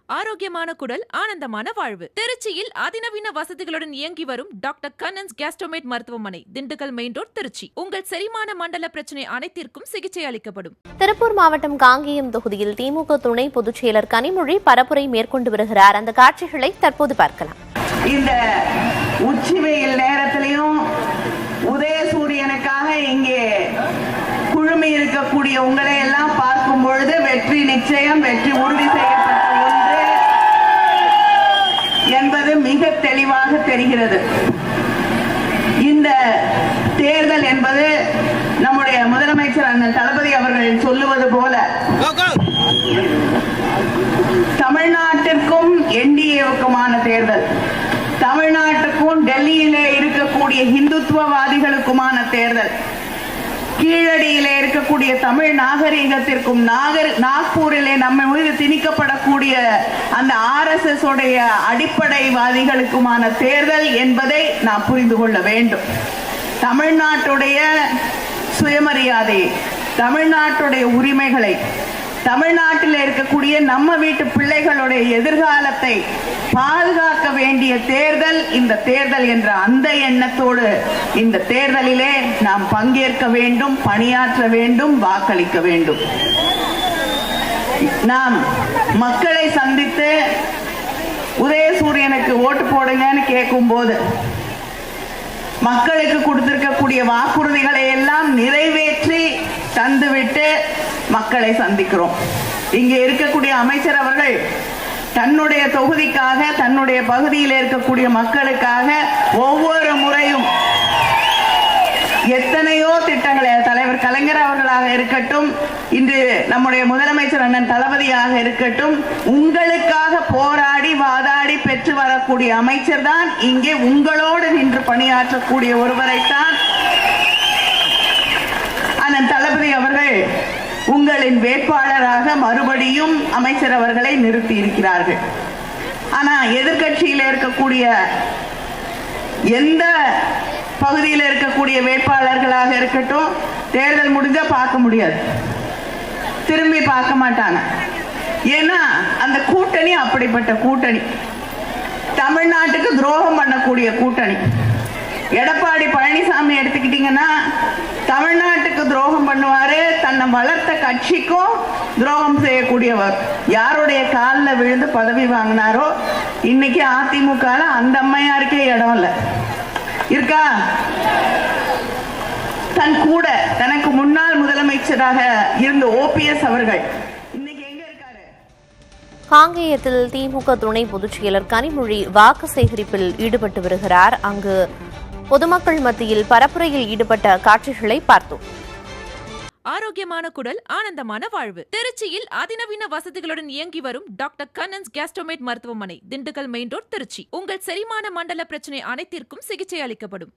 ஆரோக்கியமான குடல், ஆனந்தமான வாழ்வு. திருச்சியில் அதிநவீன வசதிகளுடன் இயங்கி வரும் டாக்டர் கண்ணன்ஸ் கேஸ்ட்ரோமேட் மருத்துவமனை, திண்டுக்கல் மெயின் ரோட், திருச்சி. உங்கள் செரிமான மண்டல பிரச்சனை அனைத்திற்கும் சிகிச்சை அளிக்கப்படும். திருப்பூர் மாவட்டம் காங்கேயம் தொகுதியில் திமுக துணை பொதுச் செயலர் கனிமொழி பரப்புரை மேற்கொண்டு வருகிறார். அந்த காட்சிகளை தற்போது பார்க்கலாம். இந்த உச்சி வெயில் நேரத்திலையும் உதயசூரியனுக்காக இங்கே குழுமி இருக்கக்கூடிய உங்களை எல்லாம் பார்க்கும் பொழுது வெற்றி நிச்சயம், வெற்றி உறுதி செய்யப்பட்ட ஒன்று என்பது மிக தெளிவாக தெரிகிறது. இந்த தேர்தல் என்பது நம்முடைய முதலமைச்சர் அண்ணன் தளபதி அவர்கள் சொல்லுவது போல தமிழ்நாட்டிற்கும் என்டிஏவுக்குமான தேர்தல், தமிழ்நாட்டுக்கும் டெல்லியிலே இருக்கக்கூடிய இந்துத்துவவாதிகளுக்குமான தேர்தல், கீழடியிலே இருக்கக்கூடிய தமிழ் நாகரிகத்திற்கும் நாக்பூரிலே நம்ம மீது திணிக்கப்படக்கூடிய அந்த RSS உடைய அடிப்படைவாதிகளுக்குமான தேர்தல் என்பதை நாம் புரிந்து கொள்ள வேண்டும். தமிழ்நாட்டுடைய சுயமரியாதை, தமிழ்நாட்டுடைய உரிமைகளை, தமிழ்நாட்டில் இருக்கக்கூடிய நம்ம வீட்டு பிள்ளைகளுடைய எதிர்காலத்தை பாதுகாக்க வேண்டிய தேர்தல் இந்த தேர்தல் என்ற அந்த எண்ணத்தோடு இந்த தேர்தலிலே நாம் பங்கேற்க வேண்டும், பணியாற்ற வேண்டும், வாக்களிக்க வேண்டும். நாம் மக்களை சந்தித்து உதயசூரியனுக்கு ஓட்டு போடுங்கன்னு கேட்கும் போது மக்களுக்கு கொடுத்திருக்கக்கூடிய வாக்குறுதிகளை எல்லாம் நிறைவேற்றி தந்துவிட்டு மக்களை சந்திக்கிறோம். இங்கே இருக்கக்கூடிய அமைச்சர் அவர்கள் தன்னுடைய தொகுதிக்காக, தன்னுடைய பகுதியில் இருக்கக்கூடிய மக்களுக்காக ஒவ்வொரு முறையும் எத்தனையோ திட்டங்களை, தலைவர் கலைஞர் அவர்களாக இருக்கட்டும், இன்று நம்முடைய முதலமைச்சர் அண்ணன் தளபதியாக இருக்கட்டும், உங்களுக்காக போராடி வாதாடி பெற்று வரக்கூடிய அமைச்சர் தான் இங்கே உங்களோடு நின்று பணியாற்றக்கூடிய ஒருவரைத்தான் அண்ணன் தளபதி அவர்கள் உங்களின் வேட்பாளராக மறுபடியும் அமைச்சர் அவர்களை நிறுத்தி இருக்கிறார்கள். ஆனா எதிர்கட்சியில் இருக்கக்கூடிய எந்த பகுதியில் இருக்கக்கூடிய வேட்பாளர்களாக இருக்கட்டும், தேர்தல் முடிஞ்சா பார்க்க முடியாது, திரும்பி பார்க்க மாட்டாங்க. ஏன்னா அந்த கூட்டணி அப்படிப்பட்ட கூட்டணி, தமிழ்நாட்டுக்கு துரோகம் பண்ணக்கூடிய கூட்டணி. எடப்பாடி பழனிசாமி எடுத்துக்கிட்டீங்கன்னா தமிழ்நாட்டுக்கு துரோகம் பண்ணுவாரு, தன்னை வளர்த்த கட்சிக்கும் துரோகம் செய்யக்கூடியவர். யாருடைய காலில் விழுந்து பதவி வாங்கினாரோ இன்னைக்கு அதிமுக அந்த அம்மையாருக்கே இடம் இல்லை இருக்கா? தன் கூட தனக்கு முன்னாள் முதலமைச்சராக இருந்த OPS அவர்கள் இன்னைக்கு எங்க இருக்காரு? காங்கேயத்தில் திமுக துணை பொதுச் செயலர் கனிமொழி வாக்கு சேகரிப்பில் ஈடுபட்டு வருகிறார். அங்கு பொதுமக்கள் மத்தியில் பரப்புரையில் ஈடுபட்ட காட்சிகளை பார்த்தோம். ஆரோக்கியமான குடல், ஆனந்தமான வாழ்வு. திருச்சியில் அதிநவீன வசதிகளுடன் இயங்கி வரும் டாக்டர் கண்ணன்ஸ் கேஸ்ட்ரோமேட் மருத்துவமனை, திண்டுக்கல் மெயின் ரோட், திருச்சி. உங்கள் செரிமான மண்டல பிரச்சனை அனைத்திற்கும் சிகிச்சை அளிக்கப்படும்.